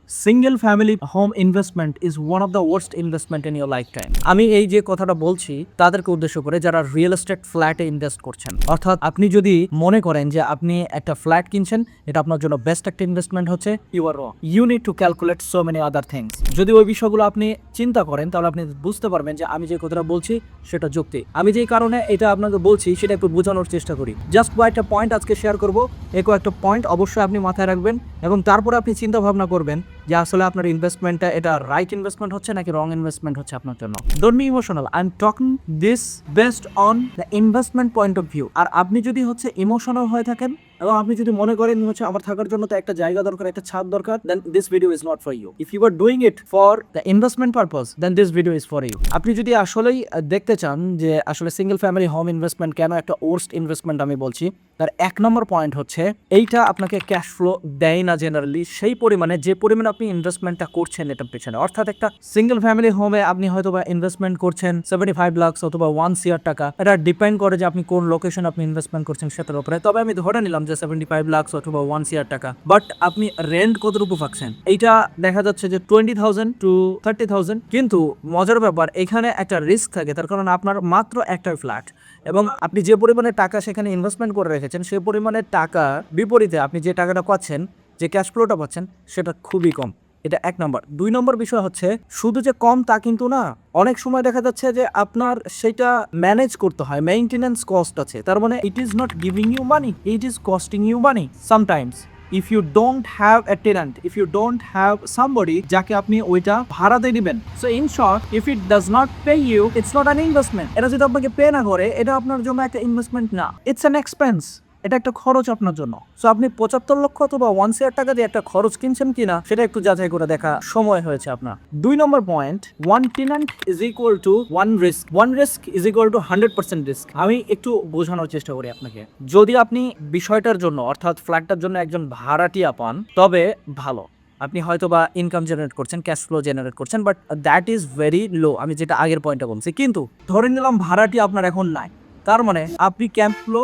Single family home investment is one of the worst investment in your life time. আমি এই যে কথাটা বলছি তাদেরকে উদ্দেশ্য করে যারা রিয়েল এস্টেট ফ্ল্যাটে ইনভেস্ট করছেন। অর্থাৎ আপনি যদি মনে করেন যে আপনি একটা ফ্ল্যাট কিনছেন, এটা আপনার জন্য বেস্ট একটা ইনভেস্টমেন্ট হচ্ছে, you are wrong. You need to calculate so many other things. যদি ওই বিষয়গুলো আপনি চিন্তা করেন তাহলে আপনি বুঝতে পারবেন যে আমি যে কথাটা বলছি সেটা যুক্তি। আমি যেই কারণে এটা আপনাকে বলছি সেটা একটু বোঝানোর চেষ্টা করি। জাস্ট কয়েকটা পয়েন্ট আজকে শেয়ার করবো। এই কয়েকটা পয়েন্ট অবশ্যই আপনি মাথায় রাখবেন এবং তারপরে আপনি চিন্তা ভাবনা করবেন যে আসলে আপনার ইনভেস্টমেন্টটা এটা রাইট ইনভেস্টমেন্ট হচ্ছে নাকি রং ইনভেস্টমেন্ট হচ্ছে আপনার জন্য। Don't be emotional, I am talking this based on the investment point of view. আর আপনি যদি হচ্ছে ইমোশনাল হয়ে থাকেন এবং আপনি যদি মনে করেন হচ্ছে আমার থাকার জন্য তো একটা জায়গা দরকার, একটা ছাদ দরকার, then this video is not for you. If you are doing it for the investment purpose, then this video is for you. আপনি যদি আসলেই দেখতে চান যে আসলে সিঙ্গেল ফ্যামিলি হোম ইনভেস্টমেন্ট কেন একটা ওর্স্ট ইনভেস্টমেন্ট আমি বলছি, তার এক নম্বর পয়েন্ট হচ্ছে এইটা আপনাকে ক্যাশ ফ্লো দেয় না জেনারেলি সেই পরিমাণে যে পরিমাণে আপনি ইনভেস্টমেন্টটা করছেন এটার পেছনে। অর্থাৎ একটা সিঙ্গেল ফ্যামিলি হোমে আপনি হয়তো বা ইনভেস্টমেন্ট করছেন 75 লাখ অথবা 1 CR টাকা। এটা ডিপেন্ড করে যে আপনি কোন লোকেশন আপনি ইনভেস্টমেন্ট করছেন সেটার উপরে। তবে আমি ধরে নিলাম যে 75 লাখ অথবা 1 CR টাকা, বাট আপনি রেন্ট কতটুকু পাচ্ছেন এইটা দেখা যাচ্ছে যে 20,000 to 30,000। কিন্তু মজার ব্যাপার এখানে একটা রিস্ক থাকে, তার কারণ আপনার মাত্র একটা ফ্ল্যাট এবং আপনি যে পরিমাণে টাকা সেখানে ইনভেস্টমেন্ট করে রেখেছেন সেই পরিমাণে টাকা বিপরীতে আপনি যে টাকাটা পাচ্ছেন, যে ক্যাশ ফ্লোটা পাচ্ছেন সেটা খুবই কম। এটা এক নম্বর। দুই নম্বর বিষয় হচ্ছে শুধু যে কম তা কিন্তু না, অনেক সময় দেখা যাচ্ছে যে আপনার সেটা ম্যানেজ করতে হয়, মেইনটেনেন্স কস্ট আছে। তার মানে it is not giving you money, it is costing you money sometimes. If you don't have a tenant, if you don't have somebody যাকে আপনি ওইটা ভাড়াতে দিবেন, so in short if it does not pay you, it's not an investment. এটা যদি আপনাকে pay না করে এটা আপনার জন্য একটা ইনভেস্টমেন্ট না, ইটস অ্যান এক্সপেন্স। এটা একটা খরচ আপনার জন্য। সো আপনি 75 লক্ষ অথবা 1 CR টাকা দিয়ে একটা খরচ কিনছেন কিনা সেটা একটু যাচাই করে দেখা সময় হয়েছে আপনার। দুই নম্বর পয়েন্ট, one tenant is equal to one risk, one risk is equal to 100% risk. আমি একটু বোঝানোর চেষ্টা করি আপনাকে। যদি আপনি বিষয়টার জন্য অর্থাৎ ফ্ল্যাটটার জন্য একজন ভাড়াটিয়া পান তবে ভালো, আপনি হয়তো বা ইনকাম জেনারেট করছেন, ক্যাশ ফ্লো জেনারেট করছেন, but that is very low. আমি যেটা আগের পয়েন্টটা বলছি। কিন্তু ধরে নিলাম ভাড়াটি আপনার এখন নাই, তার মানে আপনি ক্যাশ ফ্লো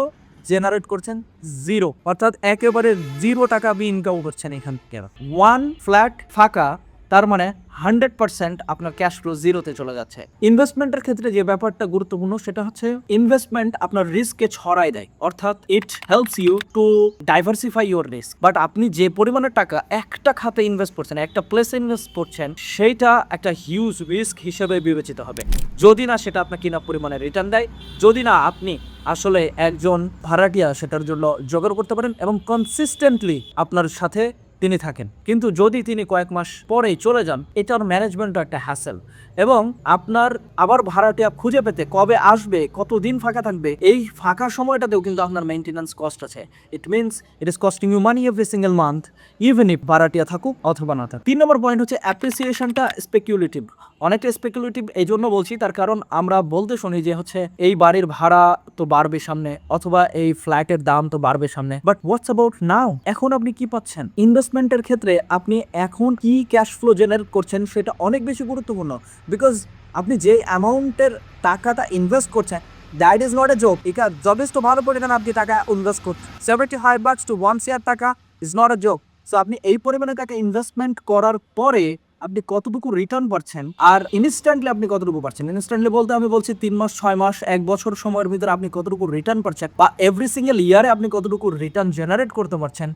জেনারেট করছেন জিরো, অর্থাৎ একেবারে 0 টাকা আপনি ইনকাম করছেন এখান থেকে। ওয়ান ফ্ল্যাট ফাঁকা, তার মানে 100% আপনার ক্যাশ ফ্লো জিরোতে চলে যাচ্ছে। ইনভেস্টমেন্টের ক্ষেত্রে যে ব্যাপারটা গুরুত্বপূর্ণ সেটা হচ্ছে ইনভেস্টমেন্ট আপনার রিস্ককে ছড়াই দেয়, অর্থাৎ it helps you to diversify your risk. But আপনি যে পরিমাণে টাকা একটা খাতে ইনভেস্ট করছেন, একটা প্লেসে ইনভেস্ট করছেন, সেইটা একটা হিউজ রিস্ক হিসেবে বিবেচিত হবে যদি না সেটা আপনাকে কিনা পরিমাণে রিটার্ন দেয়, যদি না আপনি আসলে একজন ভাড়াটিয়া সেটার জন্য জোগাড় করতে পারেন এবং কনসিস্টেন্টলি আপনার সাথে তিনি থাকেন। কিন্তু যদি তিনি কয়েক মাস পরেই চলে যান, এটার ম্যানেজমেন্ট একটা হ্যাসেল এবং আপনার আবার ভাড়াটিয়া খুঁজে পেতে কবে আসবে, কতদিন ফাঁকা থাকবে, এই ফাঁকা সময়টাতেও কিন্তু আপনার মেইনটেনেন্স কস্ট আছে। It means it is costing you money every single month, even if ভাড়াটিয়া থাকুক অথবা না থাকুক। 3 নম্বর পয়েন্ট হচ্ছে অ্যাপ্রিসিয়েশনটা স্পেকুলেটিভ। অনেকটা স্পেকুলেটিভ এই জন্য বলছি তার কারণ আমরা বলতে শুনি যে হচ্ছে এই বাড়ির ভাড়া তো বাড়বে সামনে অথবা এই ফ্ল্যাটের দাম তো বাড়বে সামনে, বাট হোয়াটস অ্যাবাউট নাও? এখন আপনি কি পাচ্ছেন? ইনভেস্টমেন্টের ক্ষেত্রে আপনি এখন কি ক্যাশ ফ্লো জেনারেট করছেন সেটা অনেক বেশি গুরুত্বপূর্ণ, বিকজ আপনি যে অ্যামাউন্টের টাকাটা ইনভেস্ট করছেন that is not a joke. এটা যথেষ্ট ভালো পরিমাণে আপনি টাকা ইনভেস্ট করছেন। 75 bucks to 1 CR টাকা is not a joke. So আপনি এই পরিমাণে টাকা ইনভেস্টমেন্ট করার পরে আপনি কতটুকু রিটার্ন পাচ্ছেন আর ইনস্ট্যান্টলি আপনি কতটুকু পাচ্ছেন। ইনস্ট্যান্টলি বলতে আমি বলছি 3 মাস, 6 মাস, 1 বছর সময়ের ভিতরে আপনি কতটুকু রিটার্ন পাচ্ছেন বা এভরি সিঙ্গেল ইয়ারে আপনি কতটুকু রিটার্ন জেনারেট করতে পারছেন,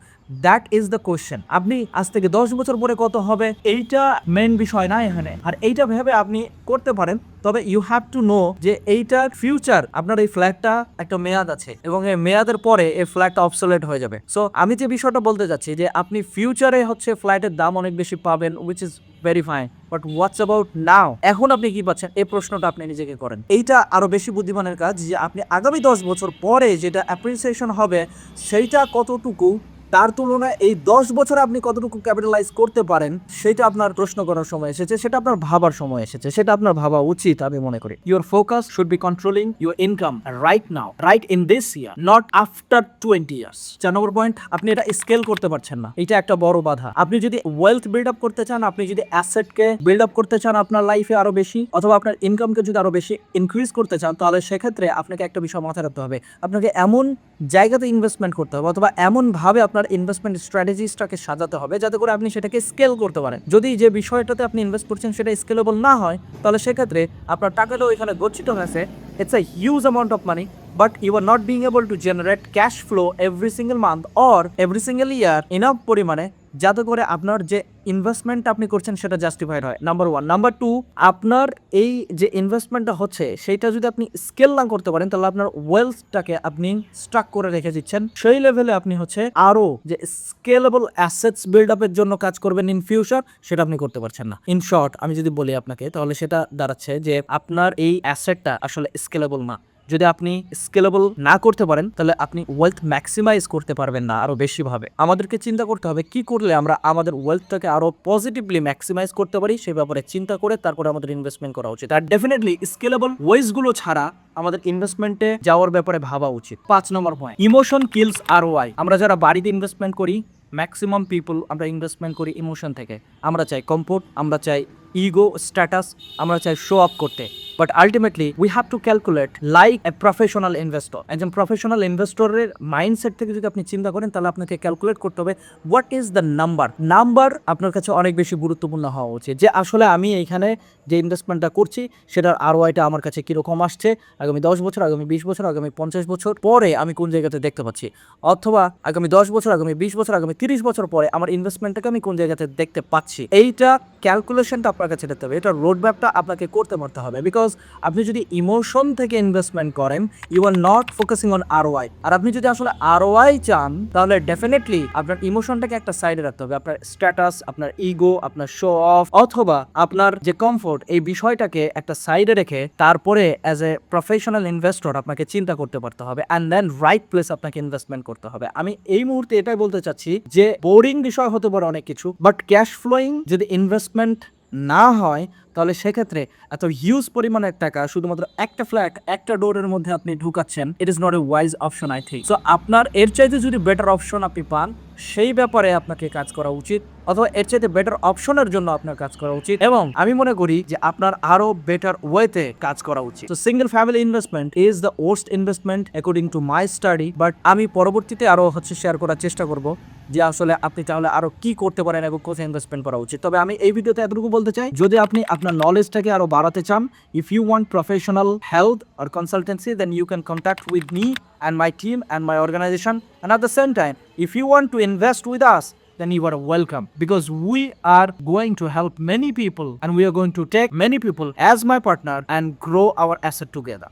দ্যাট ইজ দ্য কোয়েশ্চেন। আপনি আজ থেকে 10 বছর পরে কত হবে এইটা মেইন বিষয় না এখানে, আর এইটা ভেবে আপনি করতে পারেন। তবে ইউ হ্যাভ টু নো যে এইটার ফিউচার, আপনার এই ফ্ল্যাটটা একটা মেয়াদ আছে এবং এই মেয়াদের পরে এই ফ্ল্যাটটা অবসোলেট হয়ে যাবে। সো আমি যে বিষয়টা বলতে যাচ্ছি যে আপনি ফিউচারে হচ্ছে ফ্ল্যাটের দাম অনেক বেশি পাবেন, which is very fine, but what's about now? এখন আপনি কি পাচ্ছেন এই প্রশ্নটা আপনি নিজেকে করেন। এইটা আরো বেশি বুদ্ধিমানের কাজ যে আপনি আগামী 10 বছর পরে যেটা অ্যাপ্রিসিয়েশন হবে সেইটা কতটুকু, তার তুলনায় এই 10 বছরে আপনি কতটুকু ক্যাপিটালাইজ করতে পারেন সেটা আপনার প্রশ্ন করার সময় এসেছে, সেটা আপনার ভাবার সময় এসেছে, সেটা আপনার ভাবা উচিত আমি মনে করি। Your focus should be controlling your income right now, right in this year, not after 20 years. 4 number point, আপনি এটা স্কেল করতে পারছেন না, এটা একটা বড় বাধা। আপনি যদি ওয়েলথ বিল্ড আপ করতে চান, আপনি যদি অ্যাসেটকে বিল্ড আপ করতে চান আপনার লাইফে আরো বেশি, অথবা আপনার ইনকামকে যদি আরো বেশি ইনক্রিজ করতে চান, তাহলে সেক্ষেত্রে আপনাকে একটা বিষয় মাথায় রাখতে হবে, আপনাকে এমন জায়গাতে ইনভেস্টমেন্ট করতে হবে অথবা এমন ভাবে আপনার আপনার ইনভেস্টমেন্ট স্ট্র্যাটেজিসটাকে সাজাতে হবে যাতে করে আপনি সেটাকে স্কেল করতে পারেন। যদি যে বিষয়টাতে আপনি ইনভেস্ট করছেন সেটা স্কেলেবল না হয়, তাহলে সেক্ষেত্রে আপনার টাকাটাও এখানে গচ্ছিত হয়েছে, it's a huge amount of money, but you are not being able to generate cash flow every single month or every single year enough পরিমাণে যাতে করে আপনার যে ইনভেস্টমেন্ট আপনি করছেন সেটা জাস্টিফাইড হয়। নাম্বার 1। নাম্বার 2, আপনার এই যে ইনভেস্টমেন্টটা হচ্ছে সেইটা যদি আপনি স্কেল না করতে পারেন তাহলে আপনার ওয়েলথটাকে আপনি স্ট্রাক করে রেখে দিচ্ছেন। সেই লেভেলে আপনি হচ্ছে আরও যে স্কেলেবল অ্যাসেটস বিল্ড আপের জন্য কাজ করবেন ইন ফিউচার, সেটা আপনি করতে পারছেন না। ইন শর্ট আমি যদি বলি আপনাকে, তাহলে সেটা দাঁড়াচ্ছে যে আপনার এই অ্যাসেটটা আসলে স্কেলেবল না। যদি আপনি স্কেলেবল না করতে পারেন তাহলে আপনি ওয়েলথ ম্যাক্সিমাইজ করতে পারবেন না আরো বেশিভাবে। আমাদেরকে চিন্তা করতে হবে কি করলে আমরা আমাদের ওয়েলথটাকে আরো পজিটিভলি ম্যাক্সিমাইজ করতে পারি, সেই ব্যাপারে চিন্তা করে তারপরে আমাদের ইনভেস্টমেন্ট করা উচিত। আর ডেফিনেটলি স্কেলেবল ওয়েজগুলো ছাড়া আমাদের ইনভেস্টমেন্টে যাওয়ার ব্যাপারে ভাবা উচিত। 5 নম্বর পয়েন্ট, ইমোশন কিলস ROI। আমরা যারা বাড়িতে ইনভেস্টমেন্ট করি, ম্যাক্সিমাম পিপল আমরা ইনভেস্টমেন্ট করি ইমোশন থেকে। আমরা চাই কমফোর্ট, আমরা চাই ইগো, স্ট্যাটাস, আমরা চাই শো আপ করতে। But ultimately we have to calculate like a professional investor. একজন প্রফেশনাল ইনভেস্টরের মাইন্ডসেট থেকে যদি আপনি চিন্তা করেন তাহলে আপনাকে ক্যালকুলেট করতে হবে হোয়াট ইজ দ্য নাম্বার আপনার কাছে অনেক বেশি গুরুত্বপূর্ণ হওয়া উচিত, যে আসলে আমি এইখানে যে ইনভেস্টমেন্টটা করছি সেটার ROIটা আমার কাছে কীরকম আসছে, আগামী 10 বছর, আগামী 20 বছর, আগামী 50 বছর পরে আমি কোন জায়গাতে দেখতে পাচ্ছি, অথবা আগামী 10 বছর, আগামী 20 বছর, আগামী 30 বছর পরে আমার ইনভেস্টমেন্টটাকে আমি কোন জায়গাতে দেখতে পাচ্ছি। এইটা ক্যালকুলেশনটা আপনার কাছে দেখতে হবে, এটা রোডম্যাপটা আপনাকে করতে পারতে হবে। বিকজ আপনি যদি ইমোশন থেকে ইনভেস্টমেন্ট করেন, you are not focusing on ROI। আর আপনি যদি আসলে ROI চান তাহলে ডেফিনেটলি আপনার ইমোশনটাকে একটা সাইডে রাখতে হবে। আপনার স্ট্যাটাস, আপনার ইগো, আপনার শো অফ অথবা আপনার যে কমফোর্ট, এই বিষয়টাকে একটা সাইডে রেখে তারপরে অ্যাজ এ প্রফেশনাল ইনভেস্টর আপনাকে চিন্তা করতে পারতে হবে অ্যান্ড দেন রাইট প্লেস আপনাকে ইনভেস্টমেন্ট করতে হবে। আমি এই মুহূর্তে এটাই বলতে চাচ্ছি যে বোরিং বিষয় হতে পারে অনেক কিছু, বাট ক্যাশ ফ্লোয়িং যদি ইনভেস্টমেন্ট না হয় তাহলে সেক্ষেত্রে এত হিউজ পরিমাণের টাকা শুধুমাত্র একটা ফ্ল্যাট, একটা ডোরের মধ্যে আপনি ঢুকাচ্ছেন, it is not a wise option I think. So আপনার এর চাইতে যদি বেটার অপশন আপনি পান সেই ব্যাপারে আপনাকে কাজ করা উচিত, অথবা এর চাইতে বেটার অপশনের জন্য আপনার কাজ করা উচিত, এবং আমি মনে করি যে আপনার আরো বেটার ওয়েতে কাজ করা উচিত। তো single family investment is the worst investment according to my study. But আমি পরবর্তীতে আরো শেয়ার করার চেষ্টা করব যে আসলে আপনি তাহলে আরো কি করতে পারেন এবং কোথায় ইনভেস্টমেন্ট করা উচিত। তবে আমি এই ভিডিওতে এতটুকু বলতে চাই, যদি আপনি আপনার নলেজটাকে আরো বাড়াতে চান, if you want professional help or consultancy, then you can contact with me and my team and my organization. And at the same time, if you want to invest with us, then you are welcome, because we are going to help many people and we are going to take many people as my partner and grow our asset together.